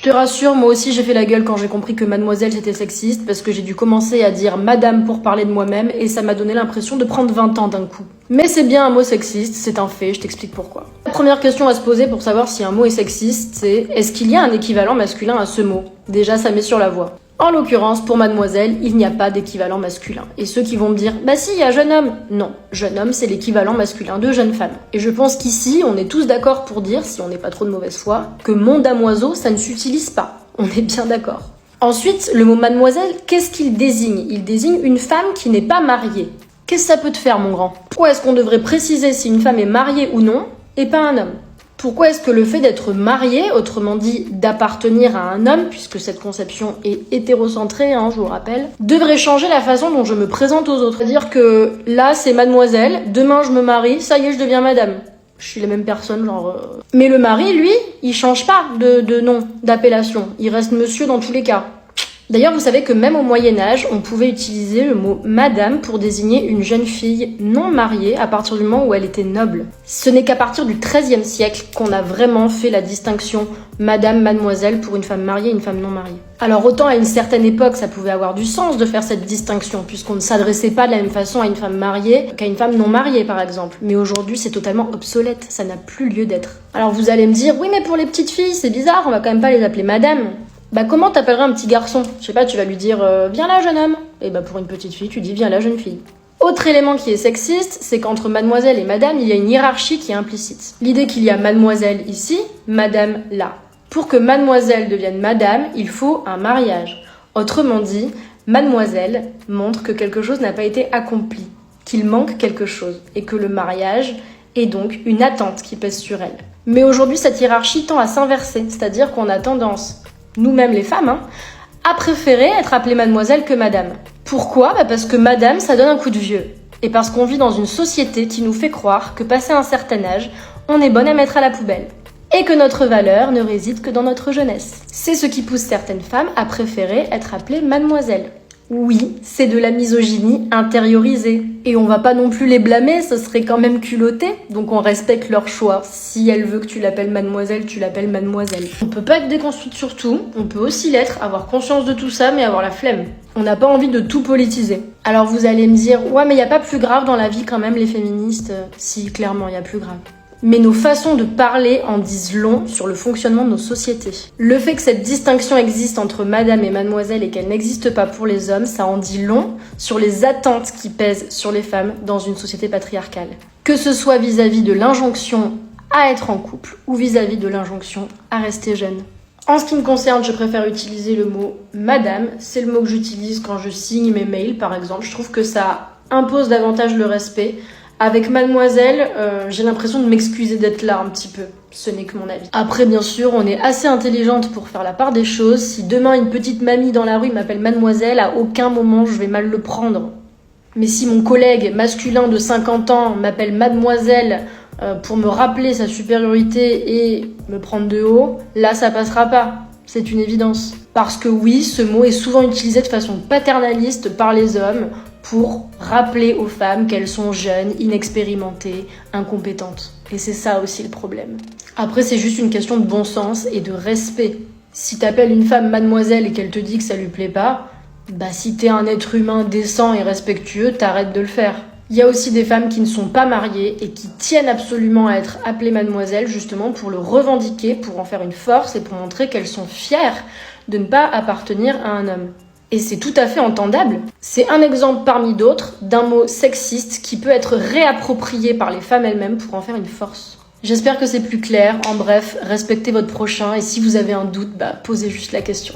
te rassure, moi aussi j'ai fait la gueule quand j'ai compris que mademoiselle c'était sexiste, parce que j'ai dû commencer à dire madame pour parler de moi-même, et ça m'a donné l'impression de prendre 20 ans d'un coup. Mais c'est bien un mot sexiste, c'est un fait, je t'explique pourquoi. La première question à se poser pour savoir si un mot est sexiste, c'est est-ce qu'il y a un équivalent masculin à ce mot? Déjà ça met sur la voie. En l'occurrence, pour mademoiselle, il n'y a pas d'équivalent masculin. Et ceux qui vont me dire, bah si, il y a jeune homme. Non, jeune homme, c'est l'équivalent masculin de jeune femme. Et je pense qu'ici, on est tous d'accord pour dire, si on n'est pas trop de mauvaise foi, que mon damoiseau, ça ne s'utilise pas. On est bien d'accord. Ensuite, le mot mademoiselle, qu'est-ce qu'il désigne? Il désigne une femme qui n'est pas mariée. Qu'est-ce que ça peut te faire, mon grand? Pourquoi est-ce qu'on devrait préciser si une femme est mariée ou non, et pas un homme? Pourquoi est-ce que le fait d'être marié, autrement dit d'appartenir à un homme, puisque cette conception est hétérocentrée, je vous rappelle, devrait changer la façon dont je me présente aux autres? C'est-à-dire que là, c'est mademoiselle, demain je me marie, ça y est, je deviens madame. Je suis la même personne, Mais le mari, lui, il change pas de nom, d'appellation. Il reste monsieur dans tous les cas. D'ailleurs, vous savez que même au Moyen-Âge, on pouvait utiliser le mot madame pour désigner une jeune fille non mariée à partir du moment où elle était noble. Ce n'est qu'à partir du XIIIe siècle qu'on a vraiment fait la distinction madame, mademoiselle pour une femme mariée et une femme non mariée. Alors autant à une certaine époque, ça pouvait avoir du sens de faire cette distinction, puisqu'on ne s'adressait pas de la même façon à une femme mariée qu'à une femme non mariée, par exemple. Mais aujourd'hui, c'est totalement obsolète, ça n'a plus lieu d'être. Alors vous allez me dire, oui mais pour les petites filles, c'est bizarre, on va quand même pas les appeler madame. Bah comment t'appellerais un petit garçon? Je sais pas, tu vas lui dire viens là jeune homme. Et bah pour une petite fille, tu dis viens là jeune fille. Autre élément qui est sexiste, c'est qu'entre mademoiselle et madame, il y a une hiérarchie qui est implicite. L'idée qu'il y a mademoiselle ici, madame là. Pour que mademoiselle devienne madame, il faut un mariage. Autrement dit, mademoiselle montre que quelque chose n'a pas été accompli, qu'il manque quelque chose, et que le mariage est donc une attente qui pèse sur elle. Mais aujourd'hui, cette hiérarchie tend à s'inverser, c'est-à-dire qu'on a tendance, nous-mêmes les femmes, à préférer être appelée mademoiselle que madame. Pourquoi? Parce que madame, ça donne un coup de vieux. Et parce qu'on vit dans une société qui nous fait croire que passé un certain âge, on est bonne à mettre à la poubelle. Et que notre valeur ne réside que dans notre jeunesse. C'est ce qui pousse certaines femmes à préférer être appelées mademoiselle. Oui, c'est de la misogynie intériorisée. Et on va pas non plus les blâmer, ce serait quand même culotté. Donc on respecte leur choix. Si elle veut que tu l'appelles mademoiselle, tu l'appelles mademoiselle. On peut pas être déconstruite sur tout, on peut aussi l'être, avoir conscience de tout ça, mais avoir la flemme. On n'a pas envie de tout politiser. Alors vous allez me dire, ouais mais y a pas plus grave dans la vie quand même les féministes. Si, clairement, y a plus grave. Mais nos façons de parler en disent long sur le fonctionnement de nos sociétés. Le fait que cette distinction existe entre madame et mademoiselle et qu'elle n'existe pas pour les hommes, ça en dit long sur les attentes qui pèsent sur les femmes dans une société patriarcale. Que ce soit vis-à-vis de l'injonction à être en couple ou vis-à-vis de l'injonction à rester jeune. En ce qui me concerne, je préfère utiliser le mot madame. C'est le mot que j'utilise quand je signe mes mails, par exemple. Je trouve que ça impose davantage le respect. Avec mademoiselle, j'ai l'impression de m'excuser d'être là un petit peu. Ce n'est que mon avis. Après, bien sûr, on est assez intelligente pour faire la part des choses. Si demain, une petite mamie dans la rue m'appelle mademoiselle, à aucun moment, je vais mal le prendre. Mais si mon collègue masculin de 50 ans m'appelle mademoiselle pour me rappeler sa supériorité et me prendre de haut, là, ça passera pas. C'est une évidence. Parce que oui, ce mot est souvent utilisé de façon paternaliste par les hommes pour rappeler aux femmes qu'elles sont jeunes, inexpérimentées, incompétentes. Et c'est ça aussi le problème. Après, c'est juste une question de bon sens et de respect. Si t'appelles une femme mademoiselle et qu'elle te dit que ça lui plaît pas, bah si t'es un être humain décent et respectueux, t'arrêtes de le faire. Il y a aussi des femmes qui ne sont pas mariées et qui tiennent absolument à être appelées mademoiselle justement pour le revendiquer, pour en faire une force et pour montrer qu'elles sont fières de ne pas appartenir à un homme. Et c'est tout à fait entendable. C'est un exemple parmi d'autres d'un mot sexiste qui peut être réapproprié par les femmes elles-mêmes pour en faire une force. J'espère que c'est plus clair. En bref, respectez votre prochain et si vous avez un doute, posez juste la question.